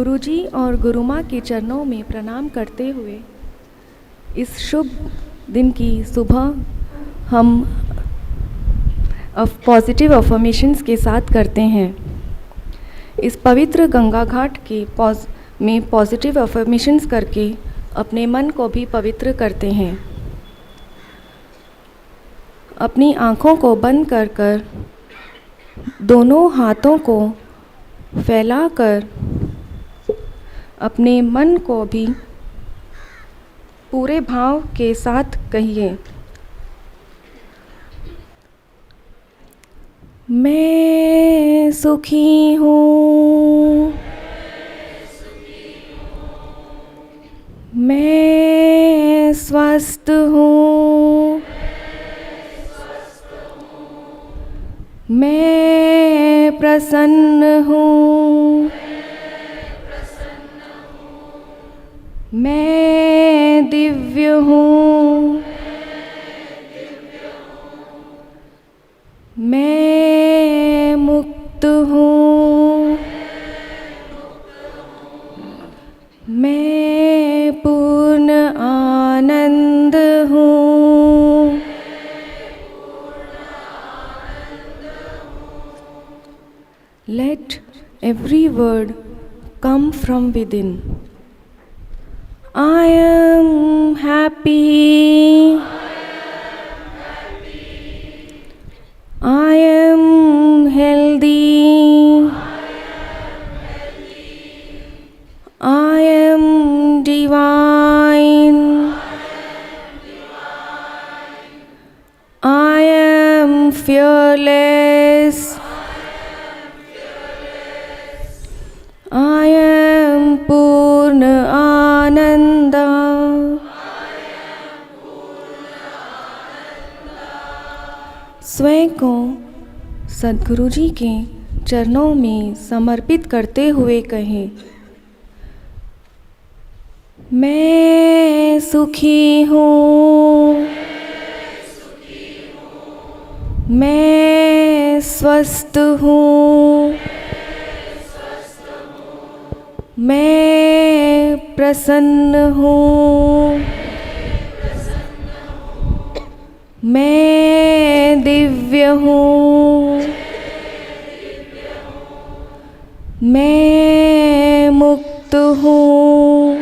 गुरुजी और गुरुमाँ के चरणों में प्रणाम करते हुए इस शुभ दिन की सुबह हम पॉजिटिव अफर्मेशंस के साथ करते हैं। इस पवित्र गंगा घाट के में पॉजिटिव अफर्मेशंस करके अपने मन को भी पवित्र करते हैं। अपनी आँखों को बंद कर कर दोनों हाथों को फैलाकर अपने मन को भी पूरे भाव के साथ कहिए, मैं सुखी हूँ, मैं स्वस्थ हूँ, मैं प्रसन्न हूँ, मैं दिव्य हूँ, मैं मुक्त हूँ, मैं पूर्ण आनंद हूँ। Let every word come from within. I am happy. I am healthy. I am divine. I am fearless. I am Purna Ananda. स्वयं को सद्गुरु जी के चरणों में समर्पित करते हुए कहें, मैं सुखी हूँ, मैं स्वस्थ हूँ, मैं प्रसन्न हूँ, मैं दिव्य हूँ, मैं मुक्त हूँ,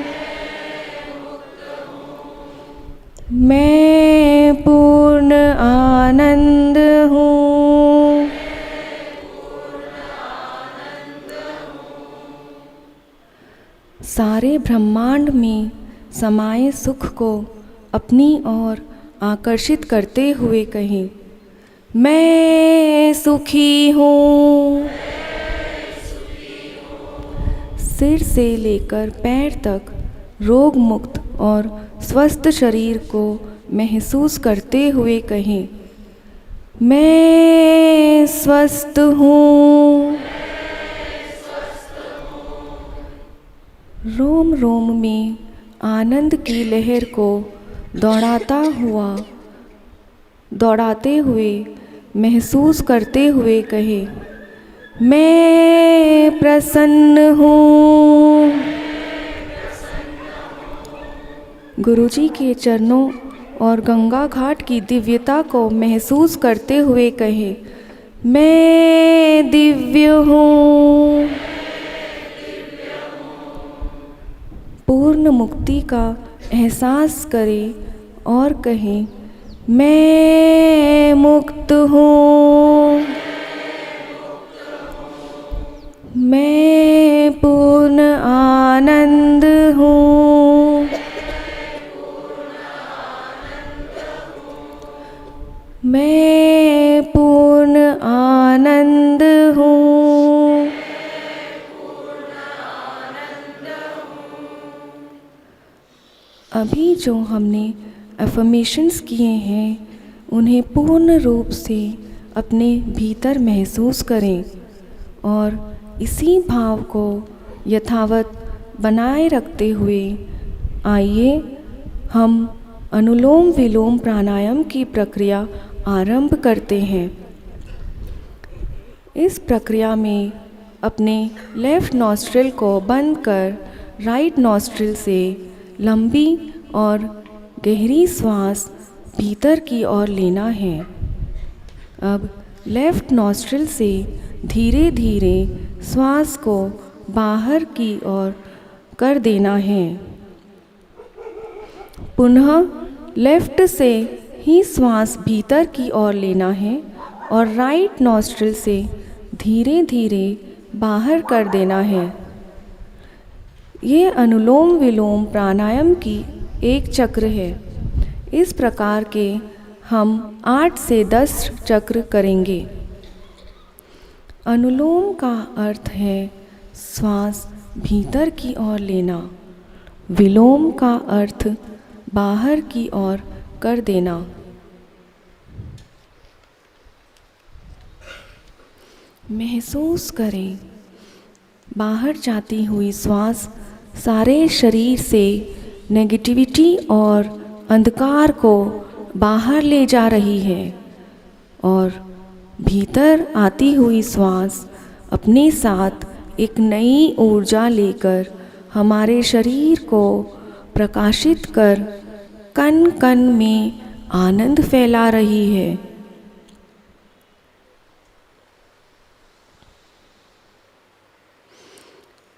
मैं पूर्ण आनंद हूँ। सारे ब्रह्मांड में समाये सुख को अपनी ओर आकर्षित करते हुए कहें, मैं सुखी हूँ। सिर से लेकर पैर तक रोग मुक्त और स्वस्थ शरीर को महसूस करते हुए कहें, मैं स्वस्थ हूँ। रोम रोम में आनंद की लहर को दौड़ाते हुए महसूस करते हुए कहे, मैं प्रसन्न हूँ। गुरुजी के चरणों और गंगा घाट की दिव्यता को महसूस करते हुए कहे, मैं दिव्य हूँ। पूर्ण मुक्ति का एहसास करें और कहें, मैं मुक्त हूँ, मैं पूर्ण आनंद हूँ, मैं पूर्ण आनंद हूँ। अभी जो हमने अफर्मेशंस किए हैं उन्हें पूर्ण रूप से अपने भीतर महसूस करें और इसी भाव को यथावत बनाए रखते हुए आइए हम अनुलोम विलोम प्राणायाम की प्रक्रिया आरंभ करते हैं। इस प्रक्रिया में अपने लेफ़्ट नॉस्ट्रिल को बंद कर राइट नॉस्ट्रिल से लंबी और गहरी श्वास भीतर की ओर लेना है। अब लेफ़्ट नॉस्ट्रिल से धीरे धीरे श्वास को बाहर की ओर कर देना है। पुनः लेफ़्ट से ही श्वास भीतर की ओर लेना है और राइट नॉस्ट्रिल से धीरे धीरे बाहर कर देना है। ये अनुलोम विलोम प्राणायाम की एक चक्र है। इस प्रकार के हम 8 से 10 चक्र करेंगे। अनुलोम का अर्थ है श्वास भीतर की ओर लेना, विलोम का अर्थ बाहर की ओर कर देना। महसूस करें बाहर जाती हुई श्वास सारे शरीर से नेगेटिविटी और अंधकार को बाहर ले जा रही है और भीतर आती हुई श्वास अपने साथ एक नई ऊर्जा लेकर हमारे शरीर को प्रकाशित कर कण कण में आनंद फैला रही है।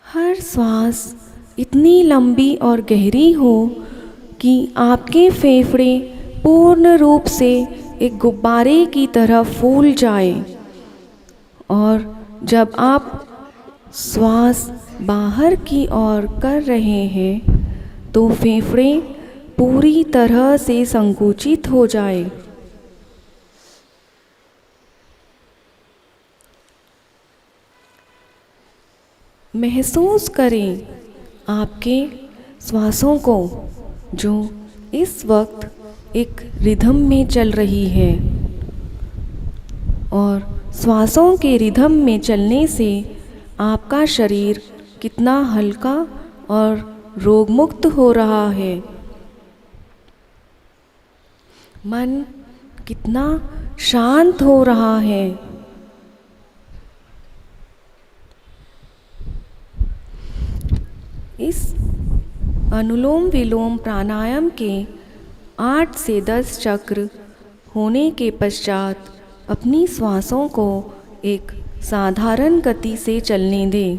हर श्वास इतनी लंबी और गहरी हो कि आपके फेफड़े पूर्ण रूप से एक गुब्बारे की तरह फूल जाए और जब आप श्वास बाहर की ओर कर रहे हैं तो फेफड़े पूरी तरह से संकुचित हो जाए। महसूस करें आपके श्वासों को जो इस वक्त एक रिदम में चल रही है और श्वासों के रिदम में चलने से आपका शरीर कितना हल्का और रोगमुक्त हो रहा है। मन कितना शांत हो रहा है। इस अनुलोम विलोम प्राणायाम के 8 से 10 चक्र होने के पश्चात अपनी श्वासों को एक साधारण गति से चलने दें।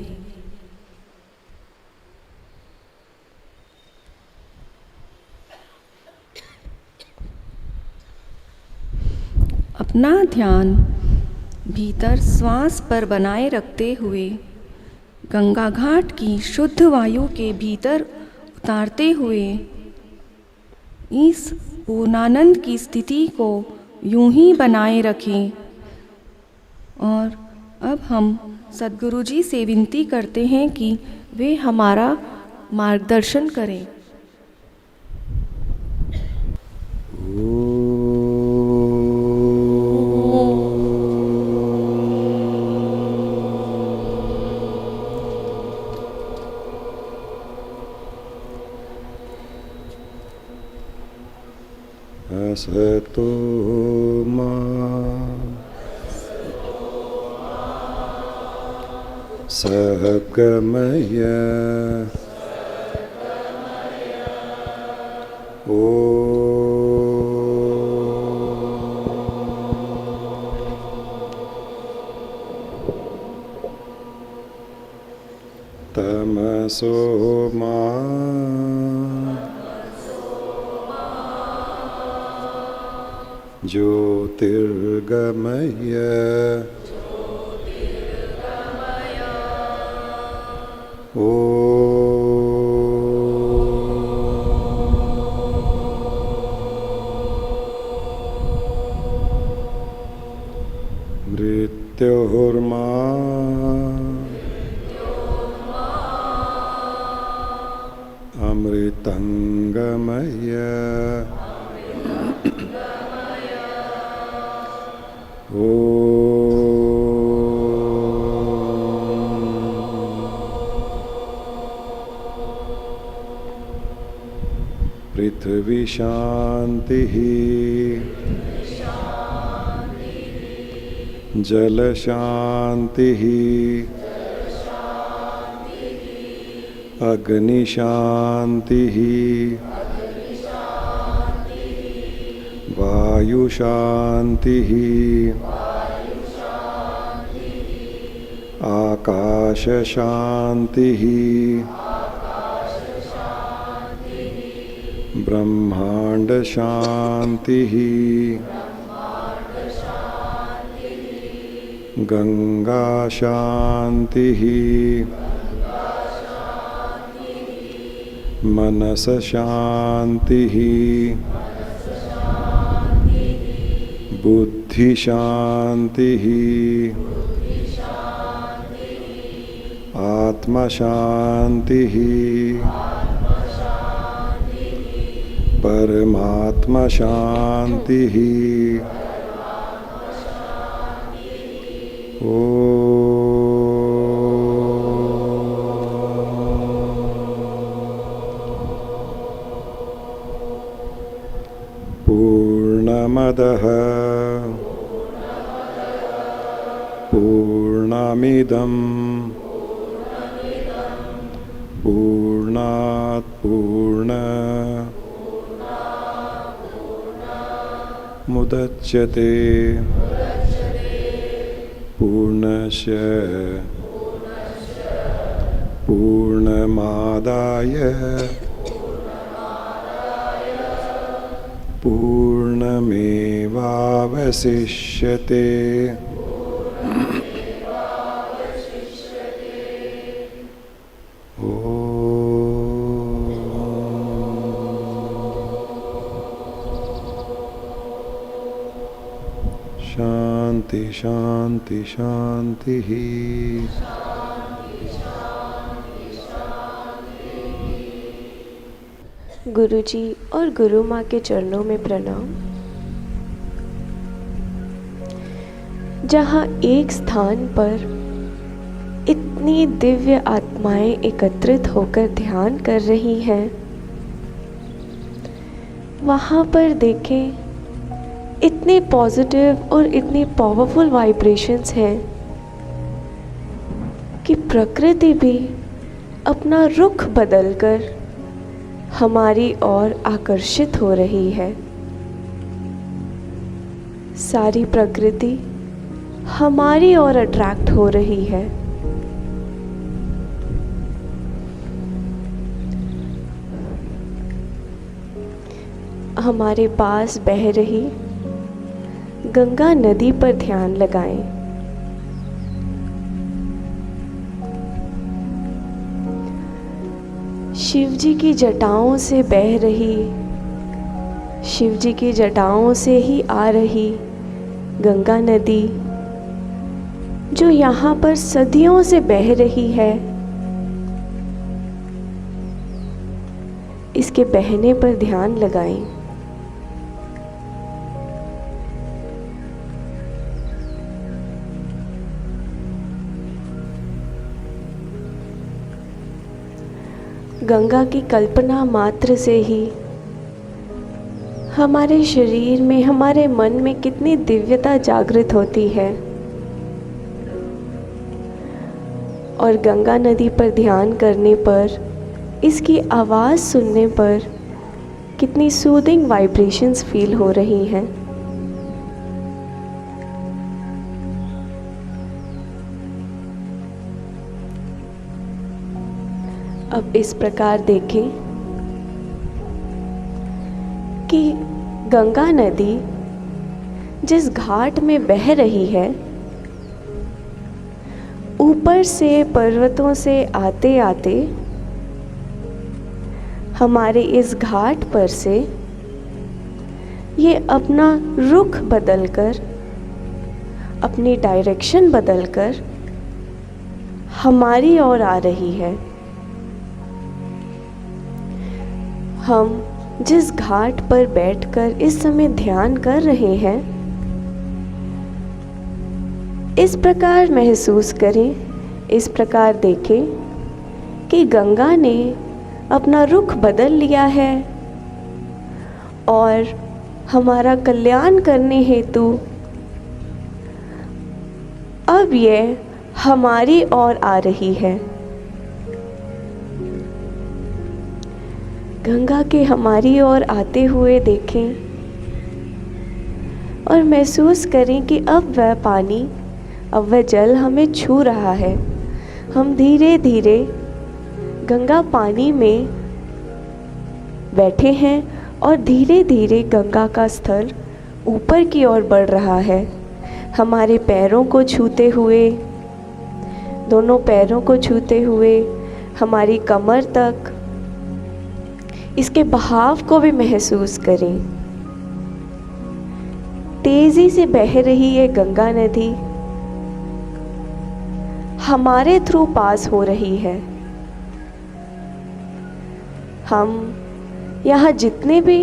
अपना ध्यान भीतर श्वास पर बनाए रखते हुए गंगा घाट की शुद्ध वायु के भीतर उतारते हुए इस पूर्णानंद की स्थिति को यूं ही बनाए रखें। और अब हम सद्गुरु जी से विनती करते हैं कि वे हमारा मार्गदर्शन करें। असतो मा सहगमय तमसो मा ज्योतिर्गमय मृत्योर्मा अमृतंगमय पृथ्वी शांति जल शांति अग्नि शांतिः वायु शांतिः आकाश शांतिः ब्रह्मांड शांतिः गंगा शांतिः मनस शांतिः बुद्धि शांतिः आत्मा शांतिः परमात्मा शांतिः पूर्णमदः पूर्णमिदं पूर्णात् पूर्णमुदच्यते पूर्णस्य पूर्णमादाय पूर्णमेवावशिष्यते। शांति शांति शांति ही। गुरुजी और गुरु माँ के चरणों में प्रणाम। जहाँ एक स्थान पर इतनी दिव्य आत्माएं एकत्रित होकर ध्यान कर रही हैं, वहाँ पर देखें इतने पॉजिटिव और इतने पावरफुल वाइब्रेशंस हैं कि प्रकृति भी अपना रुख बदलकर हमारी ओर आकर्षित हो रही है। सारी प्रकृति हमारी ओर अट्रैक्ट हो रही है। हमारे पास बह रही गंगा नदी पर ध्यान लगाएं। शिव जी की जटाओं से बह रही, शिव जी की जटाओं से ही आ रही गंगा नदी, जो यहाँ पर सदियों से बह रही है, इसके बहने पर ध्यान लगाएं। गंगा की कल्पना मात्र से ही हमारे शरीर में, हमारे मन में कितनी दिव्यता जागृत होती है। और गंगा नदी पर ध्यान करने पर, इसकी आवाज़ सुनने पर कितनी सूदिंग वाइब्रेशंस फील हो रही हैं। अब इस प्रकार देखें कि गंगा नदी जिस घाट में बह रही है, ऊपर से पर्वतों से आते आते हमारे इस घाट पर से ये अपना रुख बदलकर, अपनी डायरेक्शन बदलकर हमारी ओर आ रही है। हम जिस घाट पर बैठकर इस समय ध्यान कर रहे हैं, इस प्रकार महसूस करें, इस प्रकार देखें कि गंगा ने अपना रुख बदल लिया है और हमारा कल्याण करने हेतु अब ये हमारी ओर आ रही है। गंगा के हमारी ओर आते हुए देखें और महसूस करें कि अब वह पानी, अब वह जल हमें छू रहा है। हम धीरे धीरे गंगा पानी में बैठे हैं और धीरे धीरे गंगा का स्तर ऊपर की ओर बढ़ रहा है। हमारे पैरों को छूते हुए, दोनों पैरों को छूते हुए हमारी कमर तक इसके बहाव को भी महसूस करें। तेजी से बह रही ये गंगा नदी हमारे थ्रू पास हो रही है। हम यहाँ जितने भी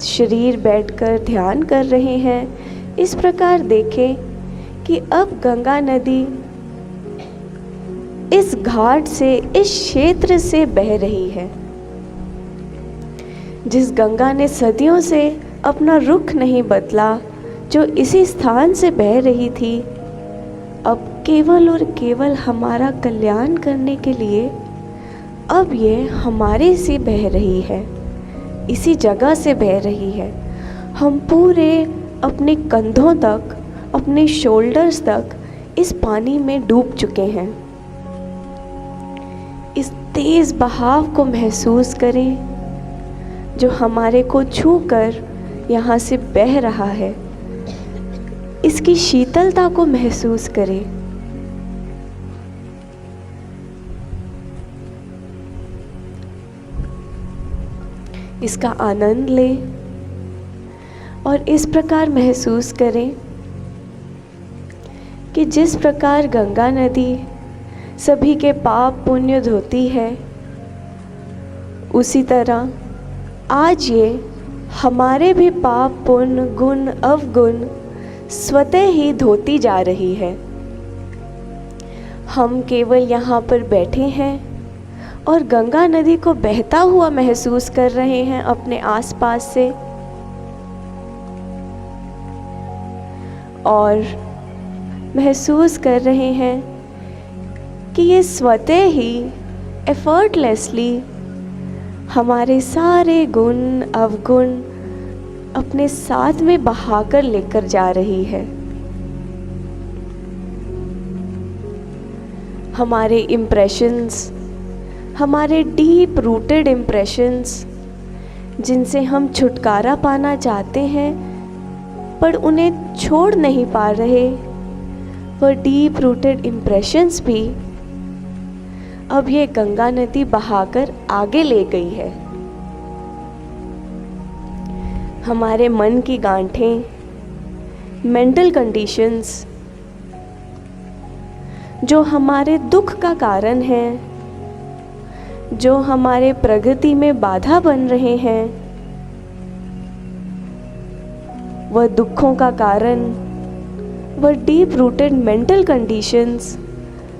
शरीर बैठकर ध्यान कर रहे हैं, इस प्रकार देखें कि अब गंगा नदी इस घाट से, इस क्षेत्र से बह रही है। जिस गंगा ने सदियों से अपना रुख नहीं बदला, जो इसी स्थान से बह रही थी, अब केवल और केवल हमारा कल्याण करने के लिए अब ये हमारे से बह रही है, इसी जगह से बह रही है। हम पूरे अपने कंधों तक, अपने शोल्डर्स तक इस पानी में डूब चुके हैं। इस तेज बहाव को महसूस करें जो हमारे को छूकर यहाँ से बह रहा है। इसकी शीतलता को महसूस करें। इसका आनंद लें और इस प्रकार महसूस करें कि जिस प्रकार गंगा नदी सभी के पाप पुण्य धोती है, उसी तरह आज ये हमारे भी पाप पुण्य गुण अवगुण स्वतः ही धोती जा रही है। हम केवल यहाँ पर बैठे हैं और गंगा नदी को बहता हुआ महसूस कर रहे हैं अपने आसपास से, और महसूस कर रहे हैं कि ये स्वतः ही एफर्टलेसली हमारे सारे गुण अवगुण अपने साथ में बहाकर लेकर जा रही है। हमारे इम्प्रेशंस, हमारे डीप रूटेड इम्प्रेशंस, जिनसे हम छुटकारा पाना चाहते हैं पर उन्हें छोड़ नहीं पा रहे, वह डीप रूटेड इम्प्रेशंस भी अब ये गंगा नदी बहाकर आगे ले गई है। हमारे मन की गांठें, मेंटल कंडीशंस, जो हमारे दुख का कारण हैं, जो हमारे प्रगति में बाधा बन रहे हैं, वह दुखों का कारण, वह डीप रूटेड मेंटल कंडीशंस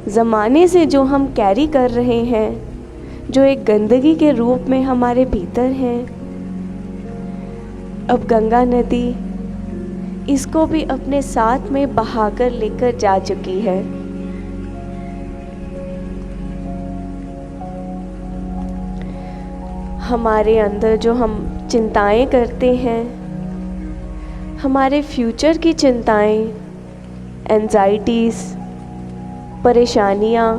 ज़माने से जो हम कैरी कर रहे हैं, जो एक गंदगी के रूप में हमारे भीतर हैं, अब गंगा नदी इसको भी अपने साथ में बहाकर लेकर जा चुकी है। हमारे अंदर जो हम चिंताएं करते हैं, हमारे फ्यूचर की चिंताएं, एंजाइटीज़, परेशानियाँ,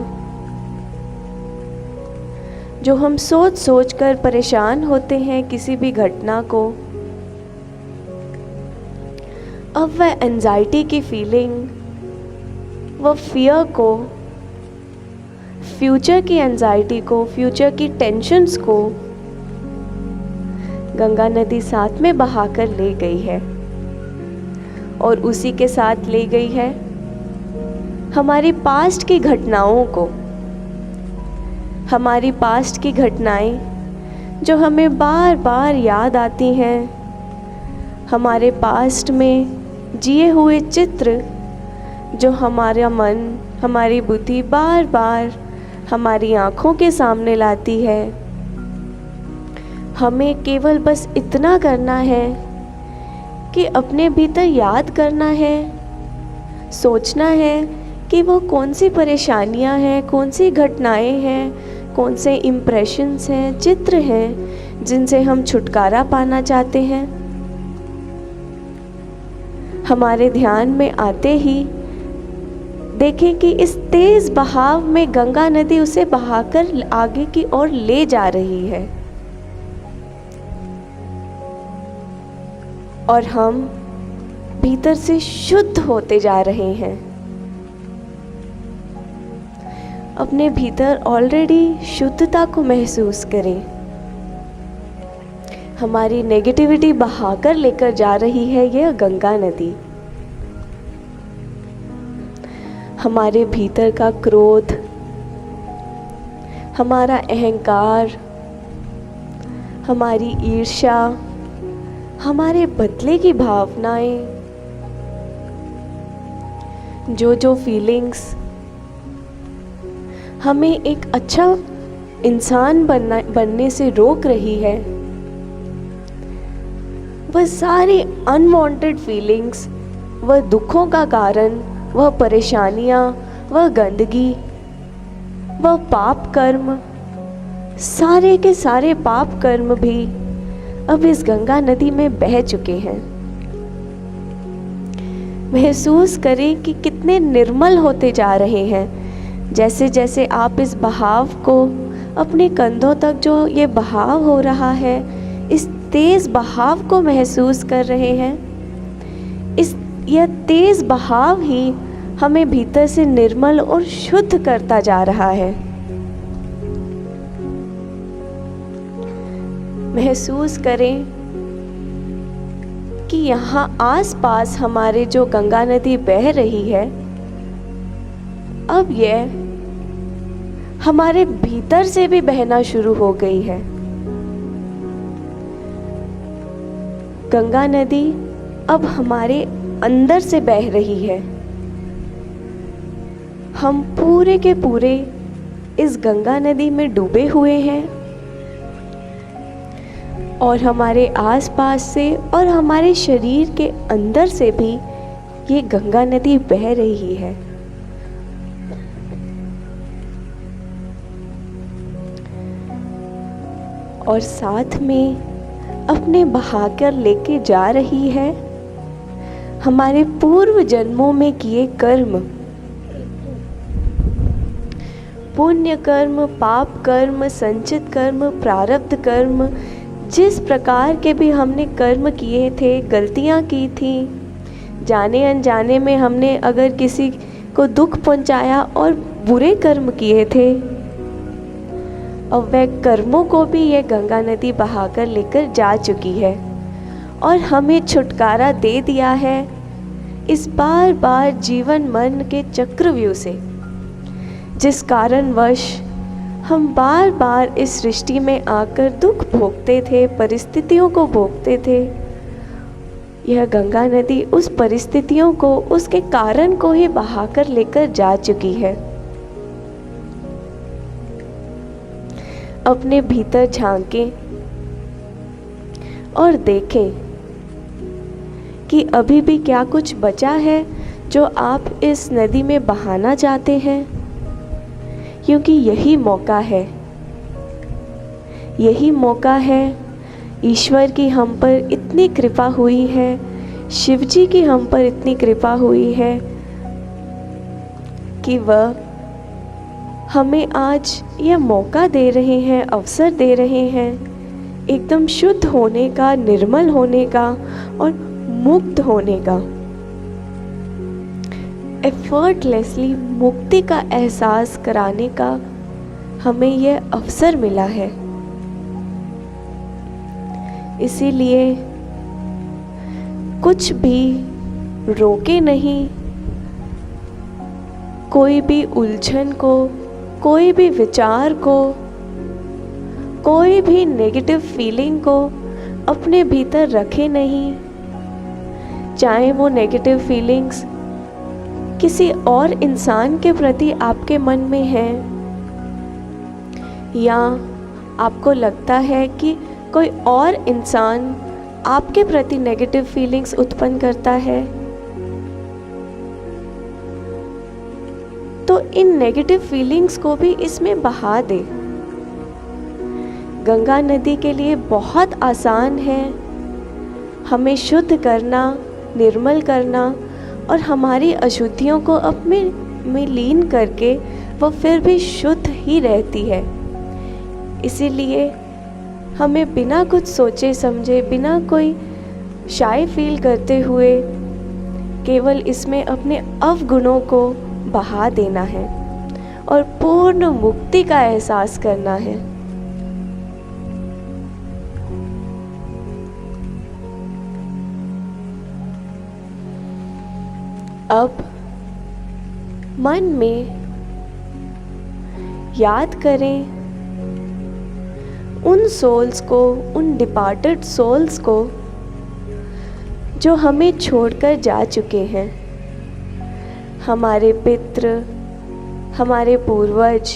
जो हम सोच सोच कर परेशान होते हैं किसी भी घटना को, अब वह एंजाइटी की फीलिंग, वह फियर को, फ्यूचर की एंजाइटी को, फ्यूचर की टेंशन्स को गंगा नदी साथ में बहाकर ले गई है। और उसी के साथ ले गई है हमारी पास्ट की घटनाओं को, हमारी पास्ट की घटनाएं जो हमें बार बार याद आती हैं, हमारे पास्ट में जिए हुए चित्र जो हमारा मन, हमारी बुद्धि बार बार हमारी आँखों के सामने लाती है। हमें केवल बस इतना करना है कि अपने भीतर याद करना है, सोचना है कि वो कौन सी परेशानियां हैं, कौन सी घटनाएं हैं, कौन से इम्प्रेशंस हैं, चित्र हैं जिनसे हम छुटकारा पाना चाहते हैं, हमारे ध्यान में आते ही देखें कि इस तेज बहाव में गंगा नदी उसे बहाकर आगे की ओर ले जा रही है और हम भीतर से शुद्ध होते जा रहे हैं। अपने भीतर ऑलरेडी शुद्धता को महसूस करें। हमारी नेगेटिविटी बहाकर लेकर जा रही है यह गंगा नदी। हमारे भीतर का क्रोध, हमारा अहंकार, हमारी ईर्ष्या, हमारे बदले की भावनाएं, जो फीलिंग्स हमें एक अच्छा इंसान बनने से रोक रही है, वह सारी अनवांटेड फीलिंग्स, वह दुखों का कारण, वह परेशानियां, वह गंदगी, वह पाप कर्म, सारे के सारे पाप कर्म भी अब इस गंगा नदी में बह चुके हैं। महसूस करें कि कितने निर्मल होते जा रहे हैं। जैसे जैसे आप इस बहाव को अपने कंधों तक, जो ये बहाव हो रहा है, इस तेज बहाव को महसूस कर रहे हैं, यह तेज बहाव ही हमें भीतर से निर्मल और शुद्ध करता जा रहा है। महसूस करें कि यहाँ आसपास हमारे जो गंगा नदी बह रही है, अब यह हमारे भीतर से भी बहना शुरू हो गई है। गंगा नदी अब हमारे अंदर से बह रही है। हम पूरे के पूरे इस गंगा नदी में डूबे हुए हैं और हमारे आसपास से और हमारे शरीर के अंदर से भी ये गंगा नदी बह रही है। और साथ में अपने बहाकर लेके जा रही है हमारे पूर्व जन्मों में किए कर्म, पुण्य कर्म, पाप कर्म, संचित कर्म, प्रारब्ध कर्म, जिस प्रकार के भी हमने कर्म किए थे, गलतियां की थी, जाने अनजाने में हमने अगर किसी को दुख पहुंचाया और बुरे कर्म किए थे, अब वह कर्मों को भी यह गंगा नदी बहाकर लेकर जा चुकी है और हमें छुटकारा दे दिया है इस बार बार जीवन मरण के चक्रव्यूह से, जिस कारणवश हम बार बार इस सृष्टि में आकर दुख भोगते थे, परिस्थितियों को भोगते थे। यह गंगा नदी उस परिस्थितियों को, उसके कारण को ही बहाकर लेकर जा चुकी है। अपने भीतर झांकें और देखें कि अभी भी क्या कुछ बचा है जो आप इस नदी में बहाना चाहते हैं, क्योंकि यही मौका है, यही मौका है। ईश्वर की हम पर इतनी कृपा हुई है, शिव जी की हम पर इतनी कृपा हुई है कि वह हमें आज यह मौका दे रहे हैं, अवसर दे रहे हैं एकदम शुद्ध होने का, निर्मल होने का और मुक्त होने का। एफर्टलेसली मुक्ति का एहसास कराने का हमें यह अवसर मिला है। इसीलिए कुछ भी रोके नहीं, कोई भी उलझन को, कोई भी विचार को, कोई भी नेगेटिव फीलिंग को अपने भीतर रखे नहीं। चाहे वो नेगेटिव फीलिंग्स किसी और इंसान के प्रति आपके मन में है, या आपको लगता है कि कोई और इंसान आपके प्रति नेगेटिव फीलिंग्स उत्पन्न करता है, तो इन नेगेटिव फीलिंग्स को भी इसमें बहा दे। गंगा नदी के लिए बहुत आसान है हमें शुद्ध करना, निर्मल करना और हमारी अशुद्धियों को अपने में लीन करके वह फिर भी शुद्ध ही रहती है। इसीलिए हमें बिना कुछ सोचे समझे, बिना कोई शाय फील करते हुए केवल इसमें अपने अवगुणों को बहा देना है और पूर्ण मुक्ति का एहसास करना है। अब मन में याद करें उन सोल्स को, उन डिपार्टेड सोल्स को जो हमें छोड़कर जा चुके हैं। हमारे पितृ, हमारे पूर्वज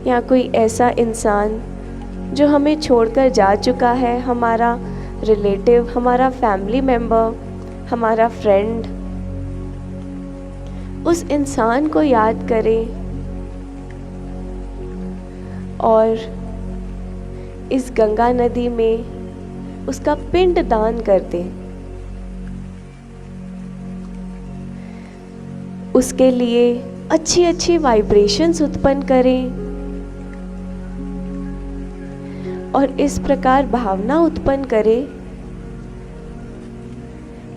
या कोई ऐसा इंसान जो हमें छोड़कर जा चुका है, हमारा रिलेटिव, हमारा फैमिली मेम्बर, हमारा फ्रेंड। उस इंसान को याद करें और इस गंगा नदी में उसका पिंड दान कर दें। उसके लिए अच्छी अच्छी वाइब्रेशंस उत्पन्न करें और इस प्रकार भावना उत्पन्न करें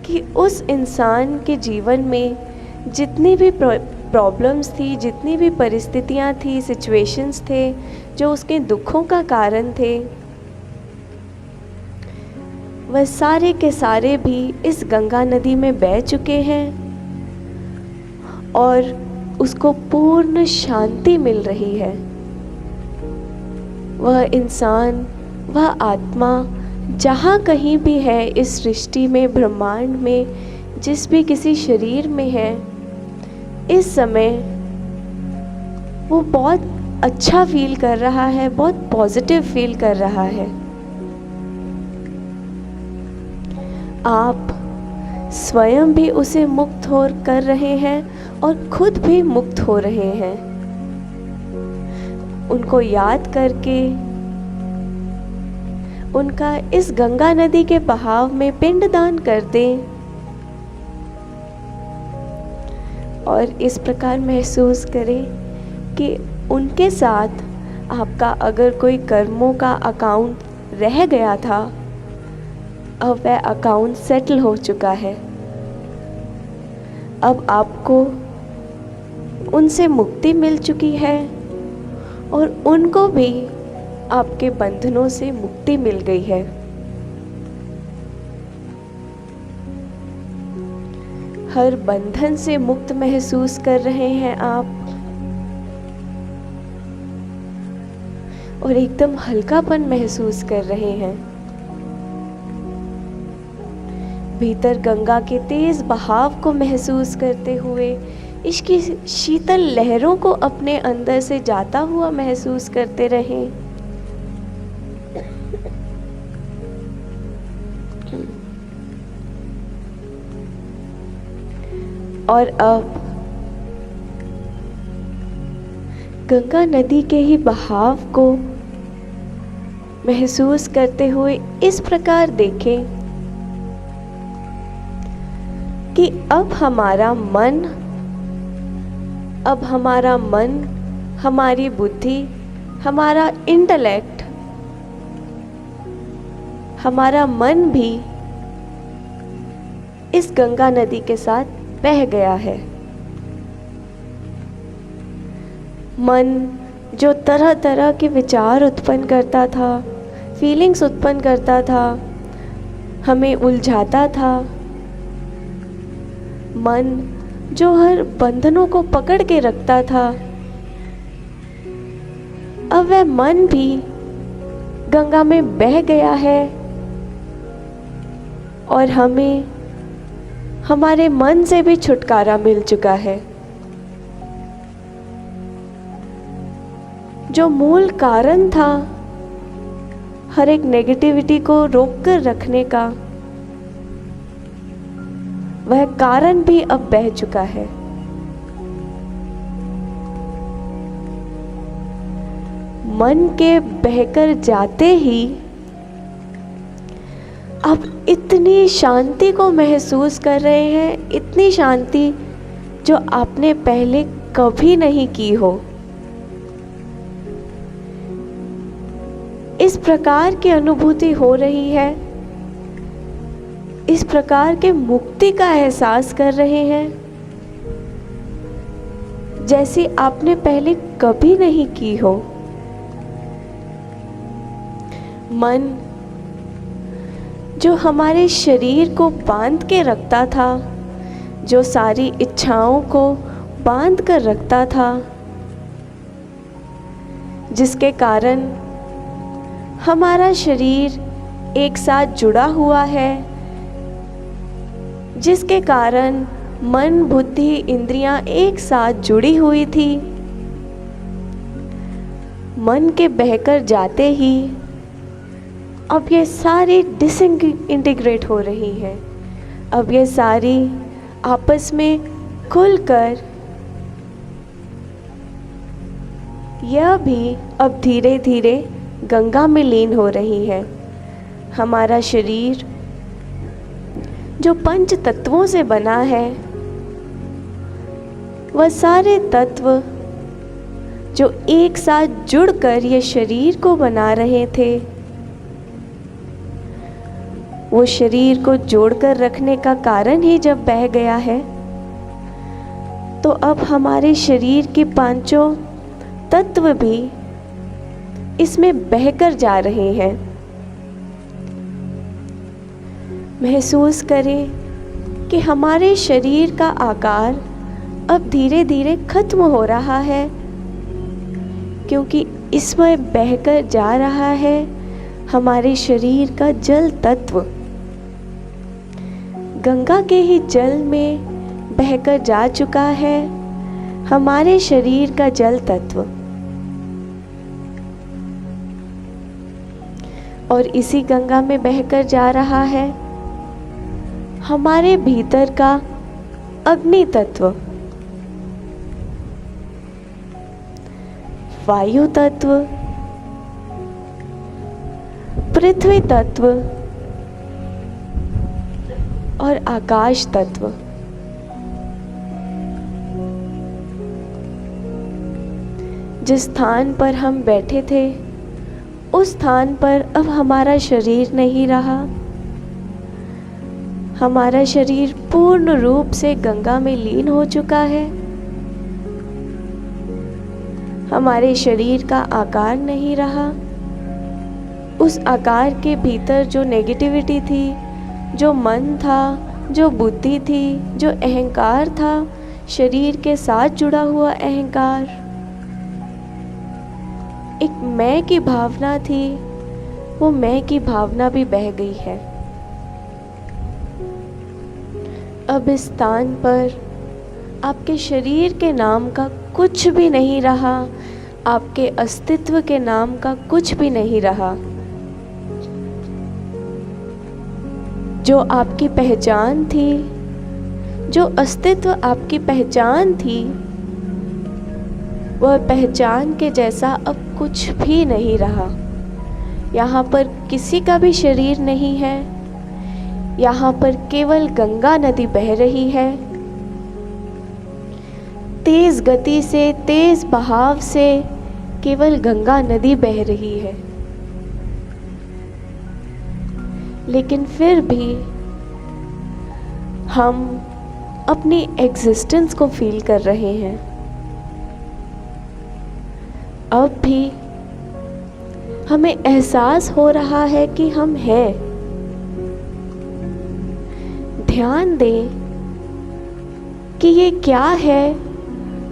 कि उस इंसान के जीवन में जितनी भी प्रॉब्लम्स थी, जितनी भी परिस्थितियां थी, सिचुएशंस थे जो उसके दुखों का कारण थे, वह सारे के सारे भी इस गंगा नदी में बह चुके हैं और उसको पूर्ण शांति मिल रही है। वह इंसान, वह आत्मा जहाँ कहीं भी है इस सृष्टि में, ब्रह्मांड में, जिस भी किसी शरीर में है, इस समय वो बहुत अच्छा फील कर रहा है, बहुत पॉजिटिव फील कर रहा है। आप स्वयं भी उसे मुक्त हो कर रहे हैं और खुद भी मुक्त हो रहे हैं। उनको याद करके उनका इस गंगा नदी के बहाव में पिंडदान कर दें और इस प्रकार महसूस करें कि उनके साथ आपका अगर कोई कर्मों का अकाउंट रह गया था, अब वह अकाउंट सेटल हो चुका है। अब आपको उनसे मुक्ति मिल चुकी है और उनको भी आपके बंधनों से मुक्ति मिल गई है। हर बंधन से मुक्त महसूस कर रहे हैं आप और एकदम हल्कापन महसूस कर रहे हैं। भीतर गंगा के तेज बहाव को महसूस करते हुए इसकी शीतल लहरों को अपने अंदर से जाता हुआ महसूस करते रहें। और अब गंगा नदी के ही बहाव को महसूस करते हुए इस प्रकार देखें कि अब हमारा मन, हमारी बुद्धि, हमारा इंटेलेक्ट, हमारा मन भी इस गंगा नदी के साथ बह गया है। मन जो तरह तरह के विचार उत्पन्न करता था, फीलिंग्स उत्पन्न करता था, हमें उलझाता था, मन जो हर बंधनों को पकड़ के रखता था, अब वह मन भी गंगा में बह गया है और हमें हमारे मन से भी छुटकारा मिल चुका है। जो मूल कारण था हर एक नेगेटिविटी को रोककर रखने का, वह कारण भी अब बह चुका है। मन के बहकर जाते ही आप इतनी शांति को महसूस कर रहे हैं, इतनी शांति जो आपने पहले कभी नहीं की हो। इस प्रकार की अनुभूति हो रही है, इस प्रकार के मुक्ति का एहसास कर रहे हैं जैसी आपने पहले कभी नहीं की हो। मन जो हमारे शरीर को बांध के रखता था, जो सारी इच्छाओं को बांध कर रखता था, जिसके कारण हमारा शरीर एक साथ जुड़ा हुआ है, जिसके कारण मन, बुद्धि, इंद्रियां एक साथ जुड़ी हुई थी, मन के बहकर जाते ही अब ये सारी डिसइंटीग्रेट हो रही हैं। अब ये सारी आपस में खुलकर यह भी अब धीरे धीरे गंगा में लीन हो रही है। हमारा शरीर जो पंच तत्वों से बना है, वह सारे तत्व जो एक साथ जुड़कर ये शरीर को बना रहे थे, वो शरीर को जोड़कर रखने का कारण ही जब बह गया है, तो अब हमारे शरीर के पांचों तत्व भी इसमें बहकर जा रहे हैं। महसूस करें कि हमारे शरीर का आकार अब धीरे धीरे खत्म हो रहा है, क्योंकि इसमें बहकर जा रहा है हमारे शरीर का जल तत्व। गंगा के ही जल में बहकर जा चुका है हमारे शरीर का जल तत्व, और इसी गंगा में बहकर जा रहा है हमारे भीतर का अग्नि तत्व, वायु तत्व, पृथ्वी तत्व और आकाश तत्व। जिस स्थान पर हम बैठे थे, उस स्थान पर अब हमारा शरीर नहीं रहा। हमारा शरीर पूर्ण रूप से गंगा में लीन हो चुका है। हमारे शरीर का आकार नहीं रहा। उस आकार के भीतर जो नेगेटिविटी थी, जो मन था, जो बुद्धि थी, जो अहंकार था, शरीर के साथ जुड़ा हुआ अहंकार, एक मैं की भावना थी, वो मैं की भावना भी बह गई है। अब इस स्थान पर आपके शरीर के नाम का कुछ भी नहीं रहा, आपके अस्तित्व के नाम का कुछ भी नहीं रहा। जो आपकी पहचान थी, जो अस्तित्व आपकी पहचान थी, वह पहचान के जैसा अब कुछ भी नहीं रहा। यहाँ पर किसी का भी शरीर नहीं है। यहाँ पर केवल गंगा नदी बह रही है। तेज गति से, तेज बहाव से केवल गंगा नदी बह रही है। लेकिन फिर भी हम अपनी एग्जिस्टेंस को फील कर रहे हैं। अब भी हमें एहसास हो रहा है कि हम हैं। ध्यान दें कि ये क्या है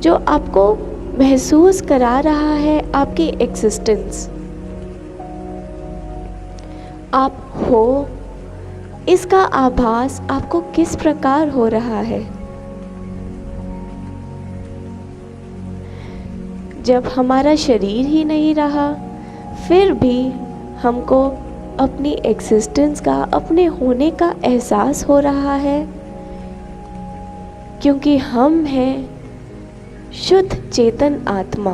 जो आपको महसूस करा रहा है आपकी एग्जिस्टेंस। आप हो, इसका आभास आपको किस प्रकार हो रहा है। जब हमारा शरीर ही नहीं रहा, फिर भी हमको अपनी एग्जिस्टेंस का, अपने होने का एहसास हो रहा है, क्योंकि हम हैं शुद्ध चेतन आत्मा।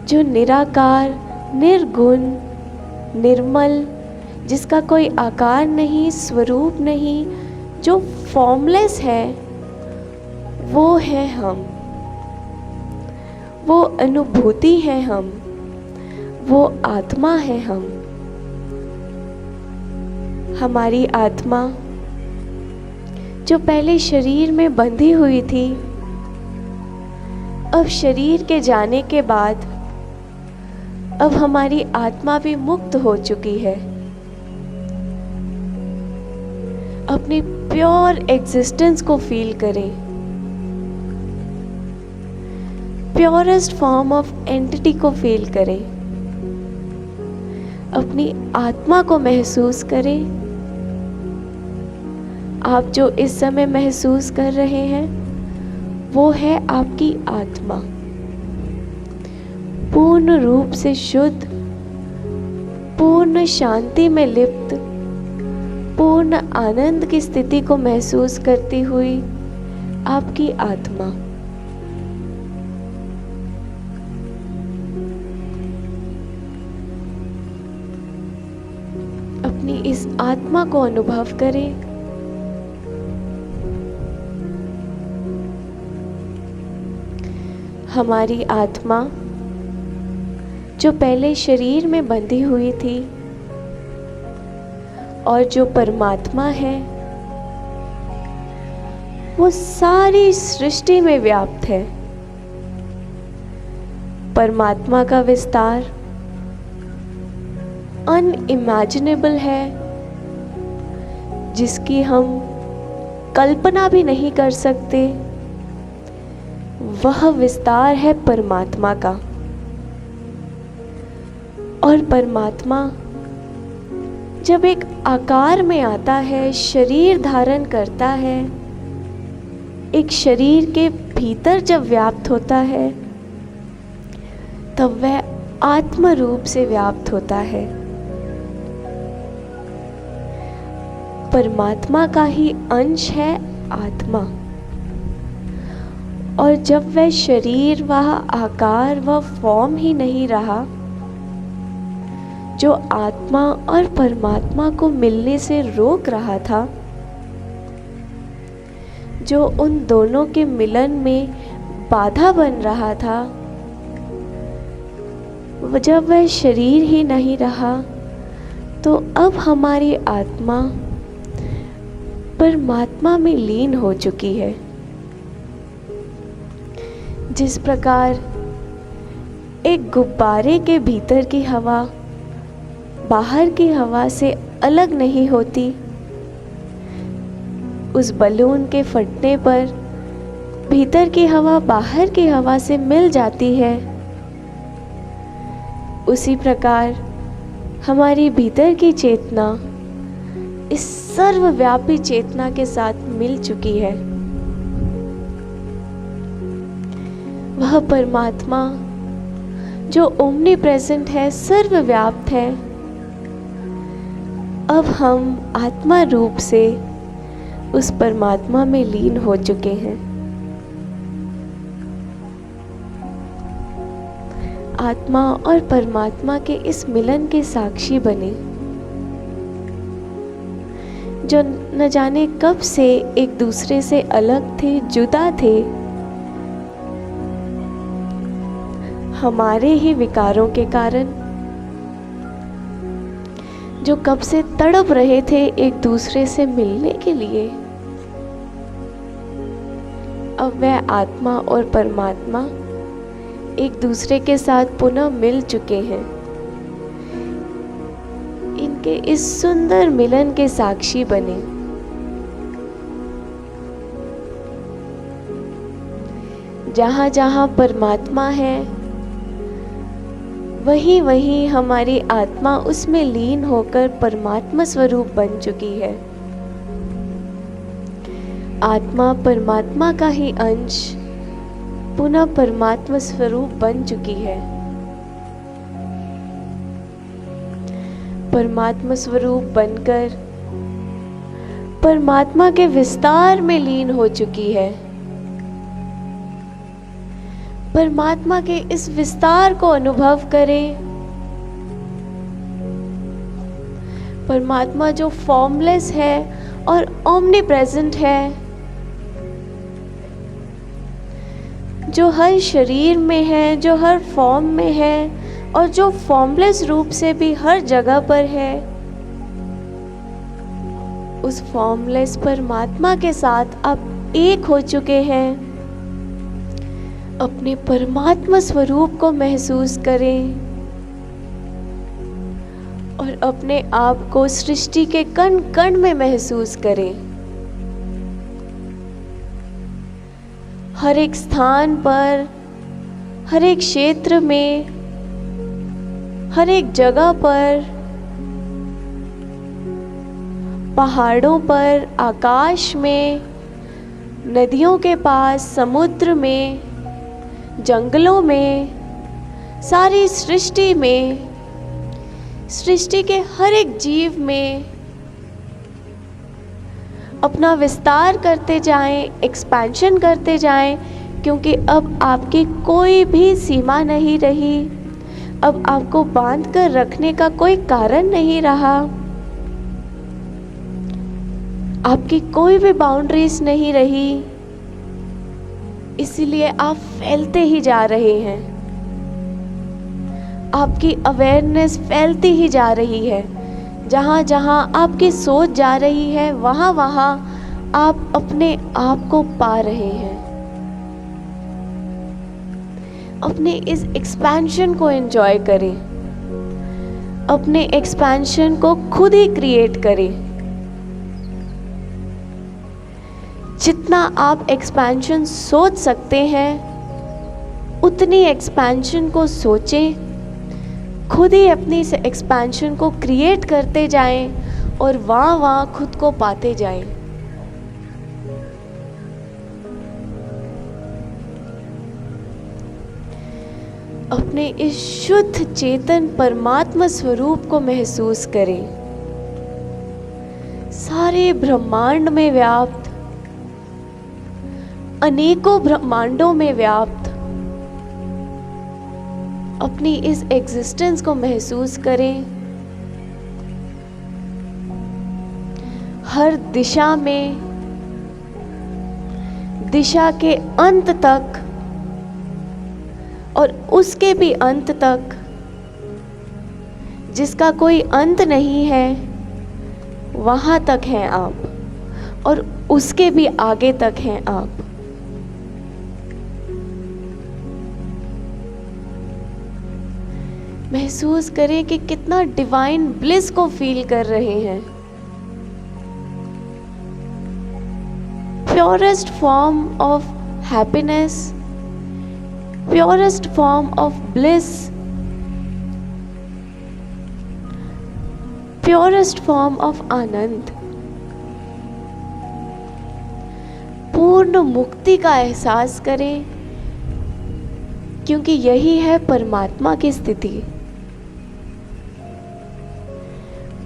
जो निराकार, निर्गुण, निर्मल, जिसका कोई आकार नहीं, स्वरूप नहीं, जो फॉर्मलेस है, वो है हम। वो अनुभूति है हम, वो आत्मा है हम। हमारी आत्मा जो पहले शरीर में बंधी हुई थी, अब शरीर के जाने के बाद अब हमारी आत्मा भी मुक्त हो चुकी है। अपनी प्योर एग्जिस्टेंस को फील करें, प्योरेस्ट फॉर्म ऑफ एंटिटी को फील करें, अपनी आत्मा को महसूस करें। आप जो इस समय महसूस कर रहे हैं वो है आपकी आत्मा, पूर्ण रूप से शुद्ध, पूर्ण शांति में लिप्त, पूर्ण आनंद की स्थिति को महसूस करती हुई आपकी आत्मा। अपनी इस आत्मा को अनुभव करें। हमारी आत्मा जो पहले शरीर में बंधी हुई थी और जो परमात्मा है, वो सारी सृष्टि में व्याप्त है। परमात्मा का विस्तार अनइमेजिनेबल है, जिसकी हम कल्पना भी नहीं कर सकते। वह विस्तार है परमात्मा का। और परमात्मा जब एक आकार में आता है, शरीर धारण करता है, एक शरीर के भीतर जब व्याप्त होता है, तब वह आत्म रूप से व्याप्त होता है। परमात्मा का ही अंश है आत्मा। और जब वह शरीर, वह आकार, वह फॉर्म ही नहीं रहा, जो आत्मा और परमात्मा को मिलने से रोक रहा था, जो उन दोनों के मिलन में बाधा बन रहा था, जब वह शरीर ही नहीं रहा, तो अब हमारी आत्मा परमात्मा में लीन हो चुकी है। जिस प्रकार एक गुब्बारे के भीतर की हवा बाहर की हवा से अलग नहीं होती, उस बलून के फटने पर भीतर की हवा बाहर की हवा से मिल जाती है, उसी प्रकार हमारी भीतर की चेतना इस सर्वव्यापी चेतना के साथ मिल चुकी है। वह परमात्मा जो ओमनी प्रेजेंट है, सर्वव्याप्त है, अब हम आत्मा रूप से उस परमात्मा में लीन हो चुके हैं। आत्मा और परमात्मा के इस मिलन के साक्षी बने, जो न जाने कब से एक दूसरे से अलग थे, जुदा थे, हमारे ही विकारों के कारण, जो कब से तड़प रहे थे एक दूसरे से मिलने के लिए। अब वह आत्मा और परमात्मा एक दूसरे के साथ पुनः मिल चुके हैं। इनके इस सुंदर मिलन के साक्षी बने। जहाँ जहाँ परमात्मा है, वहीं वहीं हमारी आत्मा उसमें लीन होकर परमात्मा स्वरूप बन चुकी है। आत्मा परमात्मा का ही अंश पुनः परमात्मा स्वरूप बन चुकी है। परमात्मा स्वरूप बनकर परमात्मा के विस्तार में लीन हो चुकी है। परमात्मा के इस विस्तार को अनुभव करें। परमात्मा जो फॉर्मलेस है और ओमनी प्रेजेंट है, जो हर शरीर में है, जो हर फॉर्म में है और जो फॉर्मलेस रूप से भी हर जगह पर है, उस फॉर्मलेस परमात्मा के साथ आप एक हो चुके हैं। अपने परमात्मा स्वरूप को महसूस करें और अपने आप को सृष्टि के कण कण में महसूस करें। हर एक स्थान पर, हर एक क्षेत्र में, हर एक जगह पर, पहाड़ों पर, आकाश में, नदियों के पास, समुद्र में, जंगलों में, सारी सृष्टि में, सृष्टि के हर एक जीव में अपना विस्तार करते जाएं, एक्सपेंशन करते जाएं, क्योंकि अब आपकी कोई भी सीमा नहीं रही। अब आपको बांध कर रखने का कोई कारण नहीं रहा। आपकी कोई भी बाउंड्रीज नहीं रही। इसीलिए आप फैलते ही जा रहे हैं। आपकी अवेयरनेस फैलती ही जा रही है। जहाँ जहाँ आपकी सोच जा रही है, वहाँ वहाँ आप अपने आप को पा रहे हैं। अपने इस एक्सपेंशन को एंजॉय करें। अपने एक्सपेंशन को खुद ही क्रिएट करें। जितना आप एक्सपेंशन सोच सकते हैं, उतनी एक्सपेंशन को सोचें। खुद ही अपनी इस एक्सपेंशन को क्रिएट करते जाएं और वहाँ खुद को पाते जाएं। अपने इस शुद्ध चेतन परमात्मा स्वरूप को महसूस करें। सारे ब्रह्मांड में व्याप्त, अनेकों ब्रह्मांडों में व्याप्त अपनी इस एग्जिस्टेंस को महसूस करें। हर दिशा में, दिशा के अंत तक और उसके भी अंत तक, जिसका कोई अंत नहीं है, वहां तक हैं आप और उसके भी आगे तक हैं आप। महसूस करें कि कितना डिवाइन ब्लिस को फील कर रहे हैं। Purest form of happiness, purest form of bliss, purest form of आनंद, पूर्ण मुक्ति का एहसास करें, क्योंकि यही है परमात्मा की स्थिति।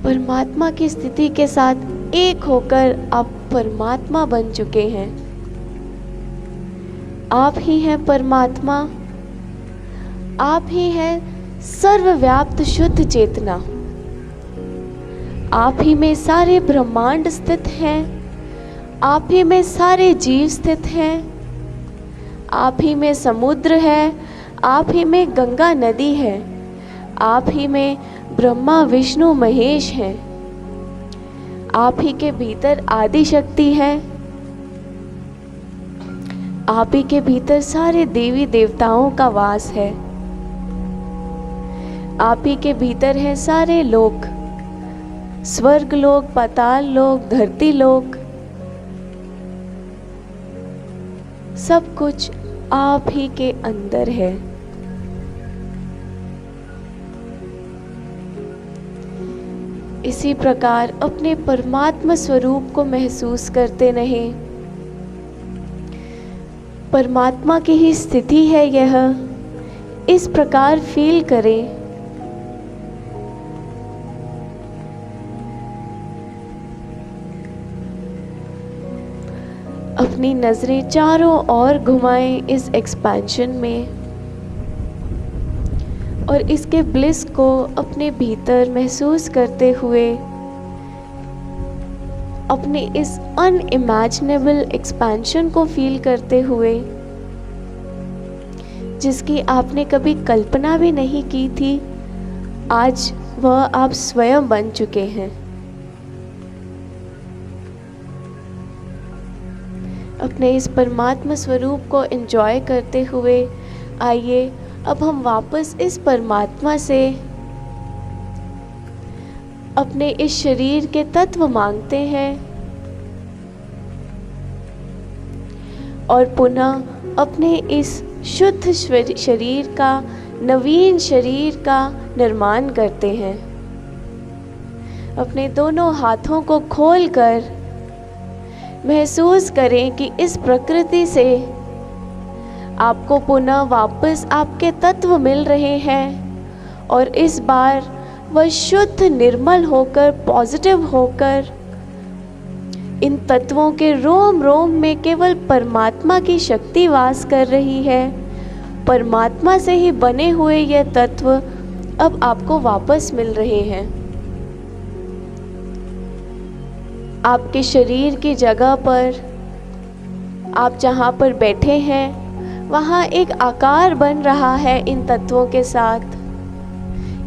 परमात्मा की स्थिति के साथ एक होकर आप परमात्मा बन चुके हैं। आप ही हैं परमात्मा। आप ही हैं सर्वव्याप्त शुद्ध चेतना। आप ही में सारे ब्रह्मांड स्थित हैं। आप ही में सारे जीव स्थित हैं। आप ही में समुद्र है। आप ही में गंगा नदी है। आप ही में ब्रह्मा विष्णु महेश हैं। आप ही के भीतर आदि शक्ति है। आप ही के भीतर सारे देवी देवताओं का वास है। आप ही के भीतर हैं सारे लोक, स्वर्ग लोक, पाताल लोक, धरती लोक। सब कुछ आप ही के अंदर है। इसी प्रकार अपने परमात्मा स्वरूप को महसूस करते रहें। परमात्मा की ही स्थिति है यह। इस प्रकार फील करें। अपनी नज़रें चारों ओर घुमाएं इस एक्सपेंशन में और इसके ब्लिस को अपने भीतर महसूस करते हुए अपने इस अनइमेजिनेबल एक्सपेंशन को फील करते हुए जिसकी आपने कभी कल्पना भी नहीं की थी, आज वह आप स्वयं बन चुके हैं। अपने इस परमात्मा स्वरूप को एंजॉय करते हुए आइए अब हम वापस इस परमात्मा से अपने इस शरीर के तत्व मांगते हैं और पुनः अपने इस शुद्ध शरीर का, नवीन शरीर का निर्माण करते हैं। अपने दोनों हाथों को खोलकर महसूस करें कि इस प्रकृति से आपको पुनः वापस आपके तत्व मिल रहे हैं और इस बार वह शुद्ध निर्मल होकर, पॉजिटिव होकर इन तत्वों के रोम रोम में केवल परमात्मा की शक्ति वास कर रही है। परमात्मा से ही बने हुए ये तत्व अब आपको वापस मिल रहे हैं। आपके शरीर की जगह पर, आप जहाँ पर बैठे हैं वहाँ एक आकार बन रहा है इन तत्वों के साथ।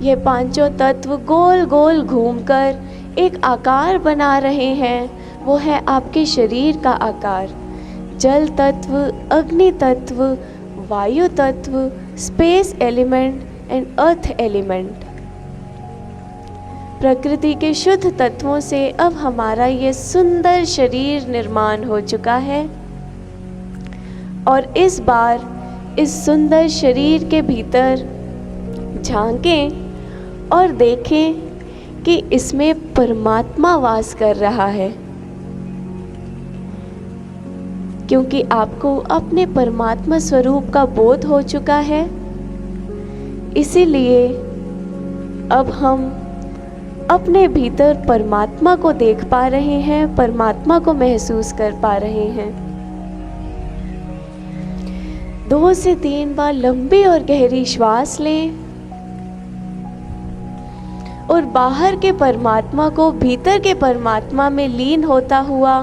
ये पांचों तत्व गोल गोल घूमकर एक आकार बना रहे हैं, वो है आपके शरीर का आकार। जल तत्व, अग्नि तत्व, वायु तत्व, space element and earth element. प्रकृति के शुद्ध तत्वों से अब हमारा ये सुंदर शरीर निर्माण हो चुका है और इस बार इस सुंदर शरीर के भीतर झांकें और देखें कि इसमें परमात्मा वास कर रहा है, क्योंकि आपको अपने परमात्मा स्वरूप का बोध हो चुका है। इसीलिए अब हम अपने भीतर परमात्मा को देख पा रहे हैं, परमात्मा को महसूस कर पा रहे हैं। 2 से 3 बार लंबी और गहरी श्वास लें और बाहर के परमात्मा को भीतर के परमात्मा में लीन होता हुआ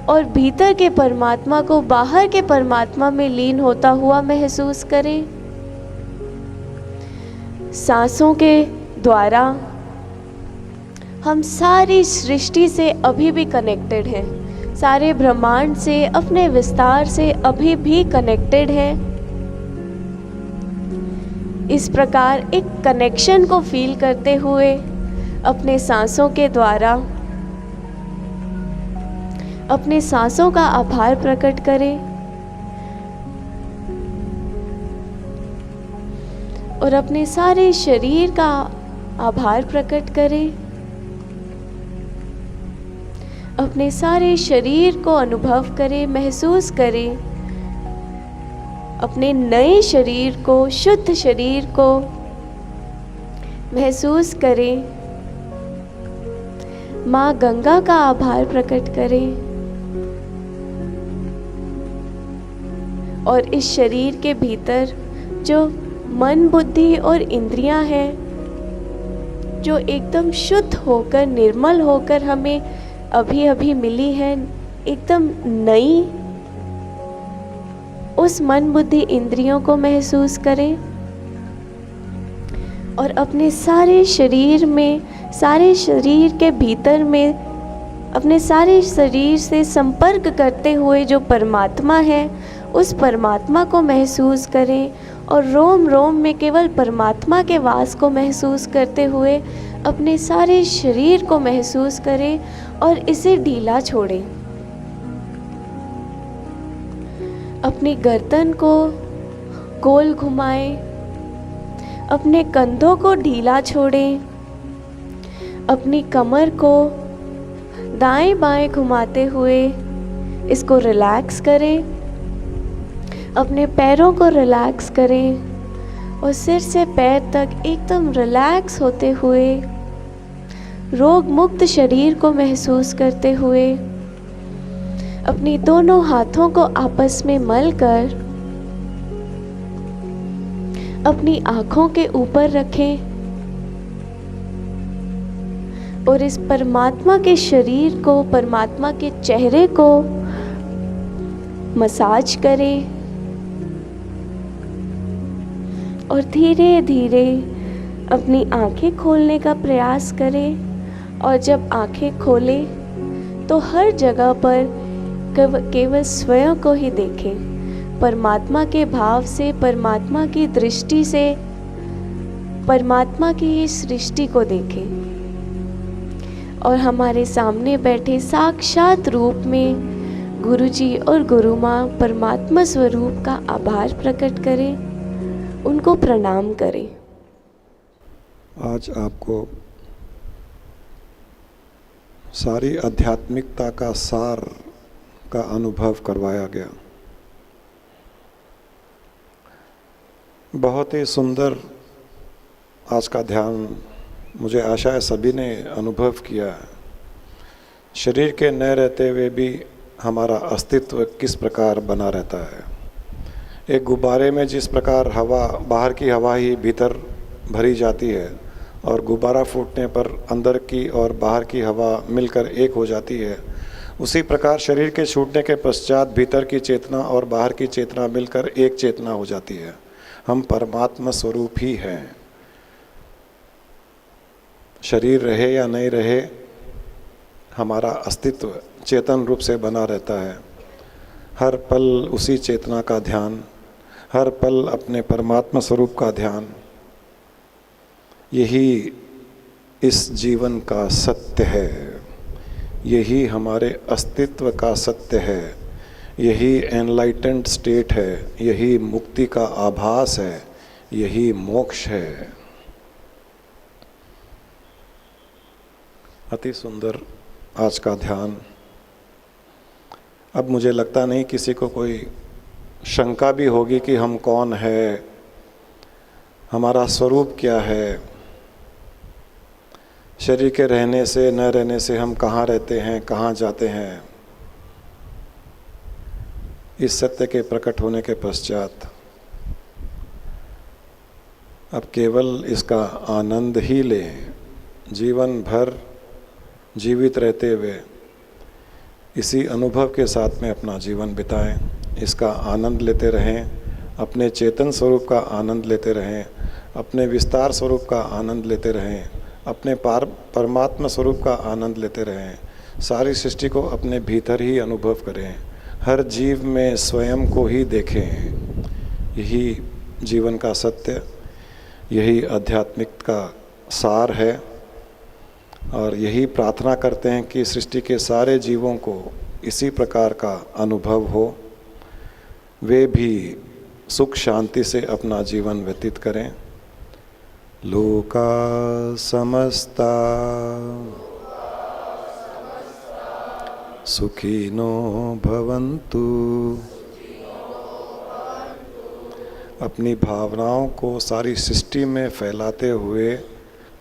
और भीतर के परमात्मा को बाहर के परमात्मा में लीन होता हुआ महसूस करें। सांसों के द्वारा हम सारी सृष्टि से अभी भी कनेक्टेड हैं, सारे ब्रह्मांड से, अपने विस्तार से अभी भी कनेक्टेड हैं। इस प्रकार एक कनेक्शन को फील करते हुए अपने सांसों के द्वारा अपने सांसों का आभार प्रकट करें और अपने सारे शरीर का आभार प्रकट करें। अपने सारे शरीर को अनुभव करें, महसूस करें। अपने नए शरीर को, शुद्ध शरीर को महसूस करें। माँ गंगा का आभार प्रकट करें और इस शरीर के भीतर जो मन, बुद्धि और इंद्रियां हैं, जो एकदम शुद्ध होकर, निर्मल होकर हमें अभी अभी मिली है, एकदम नई, उस मन, बुद्धि, इंद्रियों को महसूस करें और अपने सारे शरीर में, सारे शरीर के भीतर में, अपने सारे शरीर से संपर्क करते हुए जो परमात्मा है, उस परमात्मा को महसूस करें और रोम रोम में केवल परमात्मा के वास को महसूस करते हुए अपने सारे शरीर को महसूस करें और इसे ढीला छोड़ें। अपनी गर्दन को गोल घुमाएं, अपने कंधों को ढीला छोड़ें, अपनी कमर को दाएं बाएं घुमाते हुए इसको रिलैक्स करें। अपने पैरों को रिलैक्स करें और सिर से पैर तक एकदम रिलैक्स होते हुए रोग मुक्त शरीर को महसूस करते हुए अपनी दोनों हाथों को आपस में मलकर अपनी आंखों के ऊपर रखें और इस परमात्मा के शरीर को, परमात्मा के चेहरे को मसाज करें और धीरे धीरे अपनी आंखें खोलने का प्रयास करें। और जब आंखें खोलें तो हर जगह पर केवल स्वयं को ही देखें, परमात्मा के भाव से, परमात्मा की दृष्टि से, परमात्मा की ही सृष्टि को देखें और हमारे सामने बैठे साक्षात रूप में गुरुजी और गुरु माँ परमात्मा स्वरूप का आभार प्रकट करें, उनको प्रणाम करें। आज आपको सारी आध्यात्मिकता का सार का अनुभव करवाया गया। बहुत ही सुंदर आज का ध्यान, मुझे आशा है सभी ने अनुभव किया है। शरीर के न रहते हुए भी हमारा अस्तित्व किस प्रकार बना रहता है। एक गुब्बारे में जिस प्रकार हवा, बाहर की हवा ही भीतर भरी जाती है और गुब्बारा फूटने पर अंदर की और बाहर की हवा मिलकर एक हो जाती है, उसी प्रकार शरीर के छूटने के पश्चात भीतर की चेतना और बाहर की चेतना मिलकर एक चेतना हो जाती है। हम परमात्मा स्वरूप ही हैं। शरीर रहे या नहीं रहे, हमारा अस्तित्व चेतन रूप से बना रहता है। हर पल उसी चेतना का ध्यान, हर पल अपने परमात्मा स्वरूप का ध्यान, यही इस जीवन का सत्य है। यही हमारे अस्तित्व का सत्य है। यही एनलाइटेंड स्टेट है। यही मुक्ति का आभास है। यही मोक्ष है। अति सुंदर आज का ध्यान। अब मुझे लगता नहीं किसी को कोई शंका भी होगी कि हम कौन है, हमारा स्वरूप क्या है, शरीर के रहने से न रहने से हम कहाँ रहते हैं, कहाँ जाते हैं। इस सत्य के प्रकट होने के पश्चात अब केवल इसका आनंद ही लें। जीवन भर जीवित रहते हुए इसी अनुभव के साथ में अपना जीवन बिताएं, इसका आनंद लेते रहें, अपने चेतन स्वरूप का आनंद लेते रहें, अपने विस्तार स्वरूप का आनंद लेते रहें, अपने परमात्मा स्वरूप का आनंद लेते रहें। सारी सृष्टि को अपने भीतर ही अनुभव करें। हर जीव में स्वयं को ही देखें। यही जीवन का सत्य, यही आध्यात्मिक का सार है। और यही प्रार्थना करते हैं कि सृष्टि के सारे जीवों को इसी प्रकार का अनुभव हो, वे भी सुख शांति से अपना जीवन व्यतीत करें। लोका समस्ता सुखिनो भवन्तु। अपनी भावनाओं को सारी सृष्टि में फैलाते हुए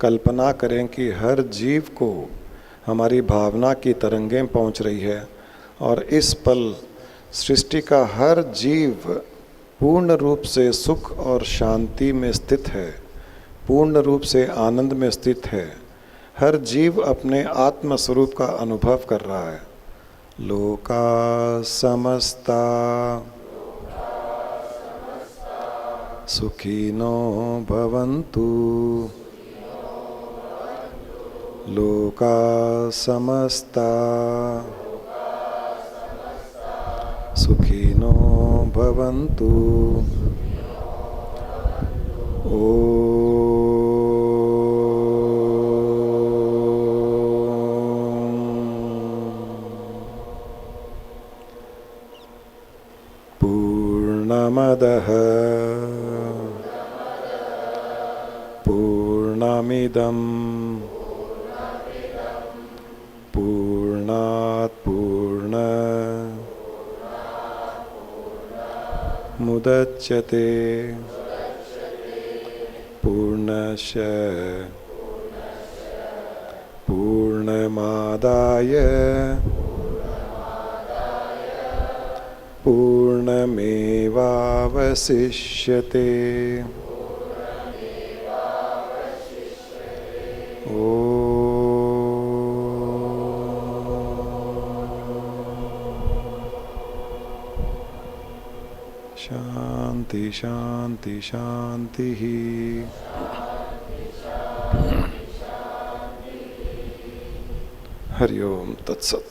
कल्पना करें कि हर जीव को हमारी भावना की तरंगें पहुंच रही है और इस पल सृष्टि का हर जीव पूर्ण रूप से सुख और शांति में स्थित है, पूर्ण रूप से आनंद में स्थित है। हर जीव अपने आत्म स्वरूप का अनुभव कर रहा है। लोका समस्ता सुखिनो भवन्तु। लोका समस्ता सुखिनो भवन्तु। पूर्णमदः पूर्णमिदं पूर्णात् पूर्णमुदच्यते पूर्णस्य पूर्णमादाय पूर्णमेवावशिष्यते। शांति शांति शांति ही। हरि ओम तत्सत।